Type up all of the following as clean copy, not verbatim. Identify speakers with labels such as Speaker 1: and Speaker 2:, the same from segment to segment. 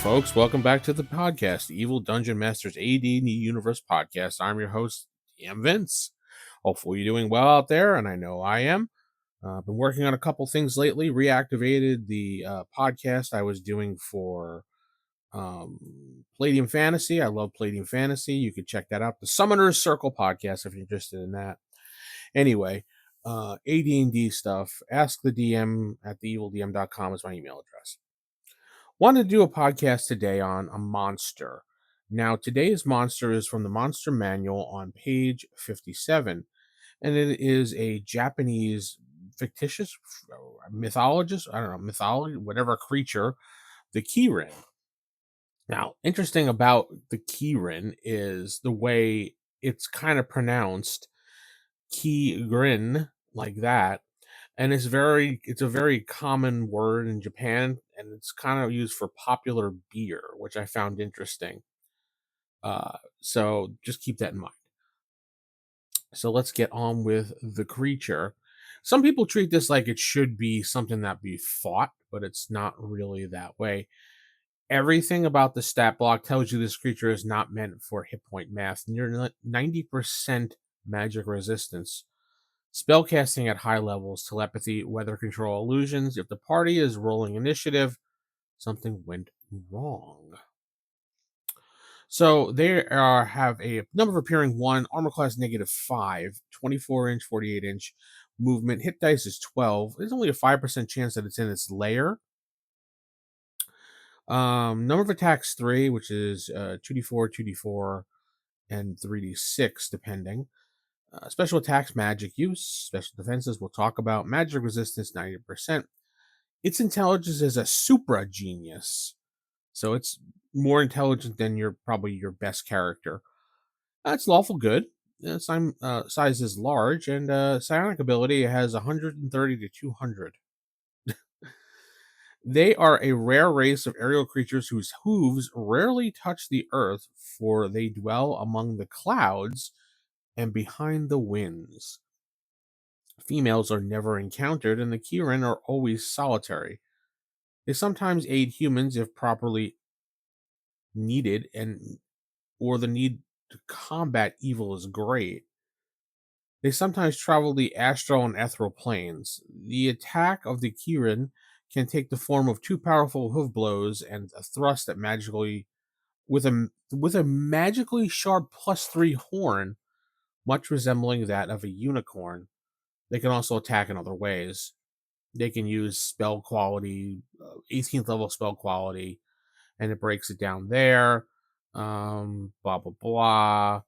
Speaker 1: folks. Welcome back to the podcast, the Evil Dungeon Masters AD&D Universe Podcast. I'm your host, DM Vince. Hopefully you're doing well out there, and I know I am. I've been working on a couple things lately. Reactivated the podcast I was doing for Palladium Fantasy. I love Palladium Fantasy. You can check that out. The Summoner's Circle podcast if you're interested in that. Anyway, AD&D stuff. Ask the DM at theevildm.com is my email address. Wanted to do a podcast today on a monster. Now, today's monster is from the Monster Manual on page 57, and it is a Japanese fictitious mythologist, mythology, whatever creature, the Ki-Rin. Now, interesting about the Ki-Rin is the way it's kind of pronounced Ki-Rin, like that. And it's a very common word in Japan, and it's kind of used for popular beer, which I found interesting. So just keep that in mind. So let's get on with the creature. Some people treat this like it should be something that be fought, but it's not really that way. Everything about the stat block tells you this creature is not meant for hit point math. Near 90% magic resistance. Spellcasting at high levels, telepathy, weather control, illusions. If the party is rolling initiative, something went wrong. So they have a number of appearing 1, armor class -5, 24-inch, 48-inch movement. Hit dice is 12. There's only a 5% chance that it's in its lair. Number of attacks 3, which is 2d4, 2d4, and 3d6, depending. Special attacks, magic use, special defenses, we'll talk about. Magic resistance, 90%. Its intelligence is a supra genius. So it's more intelligent than probably your best character. It's lawful good. Size is large, and psionic ability has 130 to 200. They are a rare race of aerial creatures whose hooves rarely touch the earth, for they dwell among the clouds and behind the winds. Females are never encountered, and the Ki-Rin are always solitary. They sometimes aid humans if properly needed, or the need to combat evil is great. They sometimes travel the astral and ethereal planes. The attack of the Ki-Rin can take the form of 2 powerful hoof blows and a thrust that magically with a magically sharp +3 horn, much resembling that of a unicorn. They can also attack in other ways. They can use spell quality, 18th level spell quality, and it breaks it down there. Blah, blah, blah.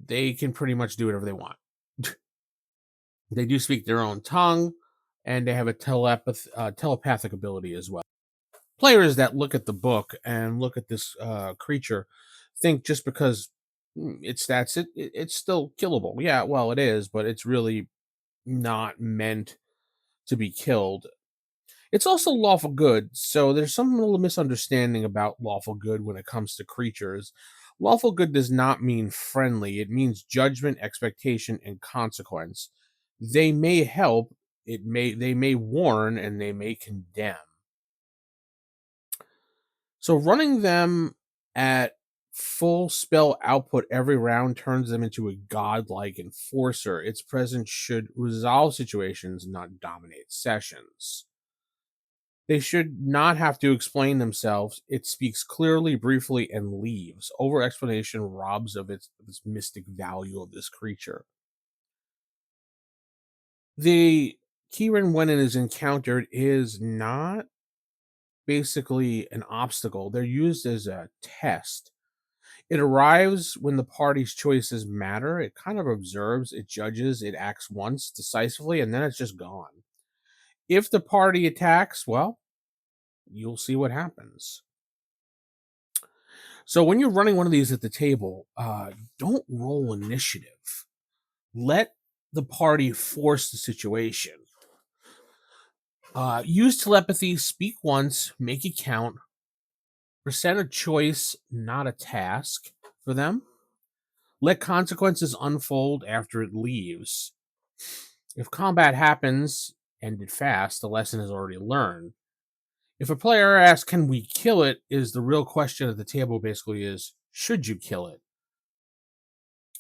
Speaker 1: They can pretty much do whatever they want. They do speak their own tongue, and they have a telepathic ability as well. Players that look at the book and look at this creature think just because it's stats, it's still killable. Yeah, well, it is, but it's really not meant to be killed. It's also lawful good, so there's some little misunderstanding about lawful good when it comes to creatures. Lawful good does not mean friendly. It means judgment, expectation, and consequence. They may help, they may warn, and they may condemn. So running them at full spell output every round turns them into a godlike enforcer. Its presence should resolve situations, not dominate sessions. They should not have to explain themselves. It speaks clearly, briefly, and leaves. Over explanation robs of its mystic value of this creature. The Ki-Rin, when it is encountered, is not basically an obstacle. They're used as a test. It arrives when the party's choices matter. It kind of observes, it judges, it acts once decisively, and then it's just gone. If the party attacks, well, you'll see what happens. So when you're running one of these at the table, don't roll initiative. Let the party force the situation. Use telepathy, speak once, make it count. Present a choice, not a task for them. Let consequences unfold after it leaves. If combat happens, end it fast. The lesson is already learned. If a player asks, "Can we kill it?" is the real question at the table. Basically, is should you kill it?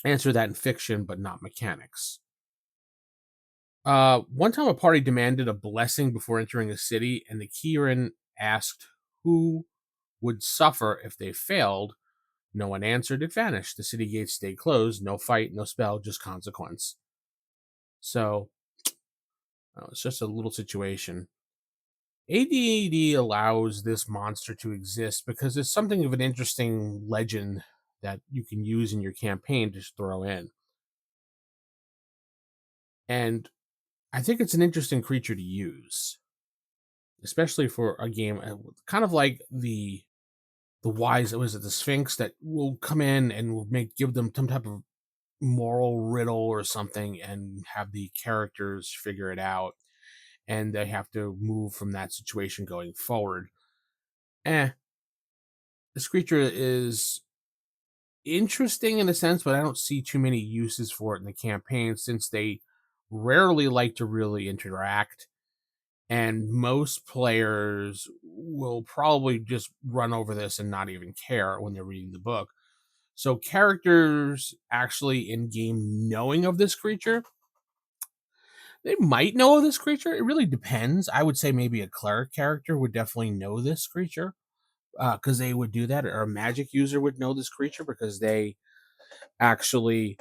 Speaker 1: Answer that in fiction, but not mechanics. One time, a party demanded a blessing before entering a city, and the Ki-Rin asked who would suffer if they failed. No one answered. It vanished. The city gates stayed closed. No fight, no spell, just consequence. So it's just a little situation. AD&D allows this monster to exist because it's something of an interesting legend that you can use in your campaign to throw in. And I think it's an interesting creature to use, especially for a game kind of like the wise, was it the Sphinx that will come in and will give them some type of moral riddle or something and have the characters figure it out, and they have to move from that situation going forward. This creature is interesting in a sense, but I don't see too many uses for it in the campaign since they rarely like to really interact. And most players will probably just run over this and not even care when they're reading the book. So, characters actually in game knowing of this creature, they might know of this creature. It really depends. I would say maybe a cleric character would definitely know this creature because they would do that, or a magic user would know this creature because they actually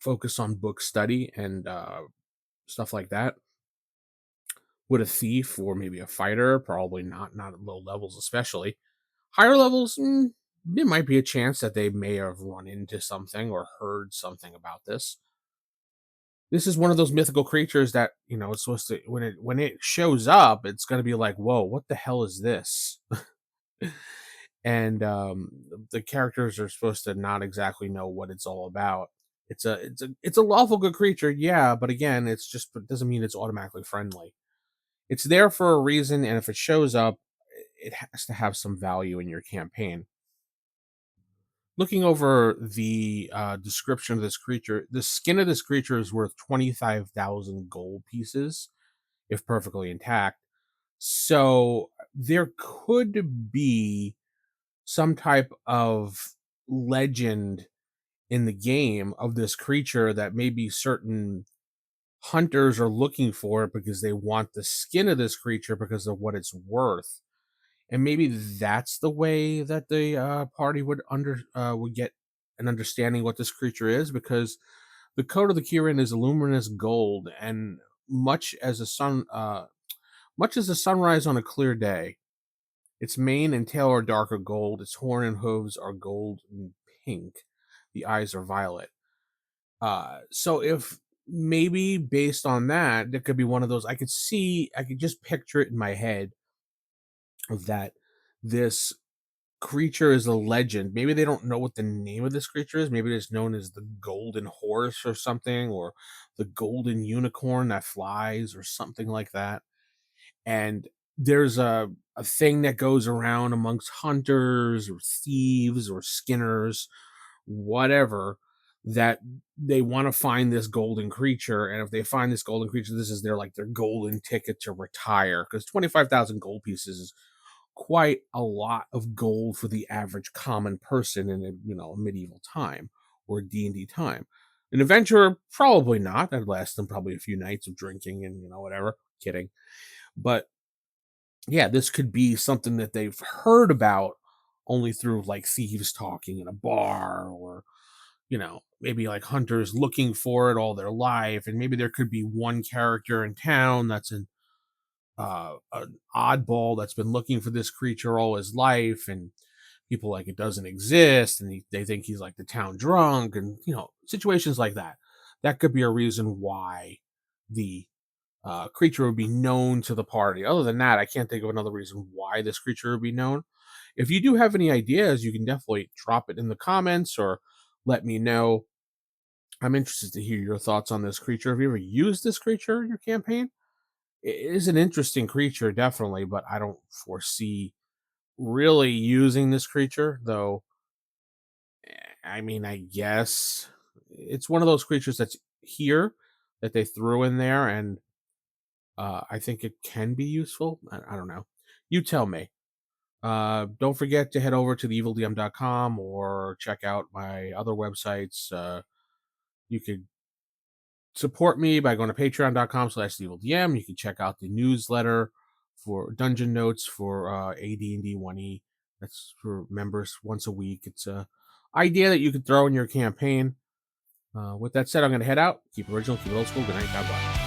Speaker 1: focus on book study and stuff like that. Would a thief or maybe a fighter? Probably not at low levels, especially higher levels. There might be a chance that they may have run into something or heard something about this. This is one of those mythical creatures that it's supposed to, when it shows up, it's going to be like, whoa, what the hell is this? And the characters are supposed to not exactly know what it's all about. It's a lawful good creature, yeah, but again, it doesn't mean it's automatically friendly. It's there for a reason, and if it shows up, it has to have some value in your campaign. Looking over the description of this creature, the skin of this creature is worth 25,000 gold pieces if perfectly intact. So there could be some type of legend in the game of this creature that maybe certain hunters are looking for it because they want the skin of this creature because of what it's worth. And maybe that's the way that the party would get an understanding what this creature is, because the coat of the Ki-Rin is luminous gold, and much as the sunrise on a clear day. Its mane and tail are darker gold. Its horn and hooves are gold and pink. The eyes are violet. So if maybe based on that, that could be one of those. I could just picture it in my head of that this creature is a legend. Maybe they don't know what the name of this creature is. Maybe it's known as the golden horse or something, or the golden unicorn that flies or something like that. And there's a thing that goes around amongst hunters or thieves or skinners, whatever, that they want to find this golden creature. And if they find this golden creature, this is their golden ticket to retire, because 25,000 gold pieces is quite a lot of gold for the average common person in a medieval time or D&D time. An adventurer, probably not. That'd last them probably a few nights of drinking and whatever. Kidding. But yeah, this could be something that they've heard about only through like thieves talking in a bar, or maybe like hunters looking for it all their life. And maybe there could be one character in town that's an oddball that's been looking for this creature all his life, and people like it doesn't exist, and they think he's like the town drunk, and situations like that. That could be a reason why the creature would be known to the party. Other than that, I can't think of another reason why this creature would be known. If you do have any ideas, you can definitely drop it in the comments or let me know. I'm interested to hear your thoughts on this creature. Have you ever used this creature in your campaign? It is an interesting creature, definitely, but I don't foresee really using this creature, though. I mean, I guess it's one of those creatures that's here that they threw in there, and I think it can be useful. I don't know. You tell me. Don't forget to head over to theevildm.com or check out my other websites. You could support me by going to patreon.com/theevildm. You can check out the newsletter for dungeon notes for AD&D 1E. That's for members once a week. It's a idea that you could throw in your campaign. With that said, I'm going to head out. Keep it original, keep it old school. Good night. God bless.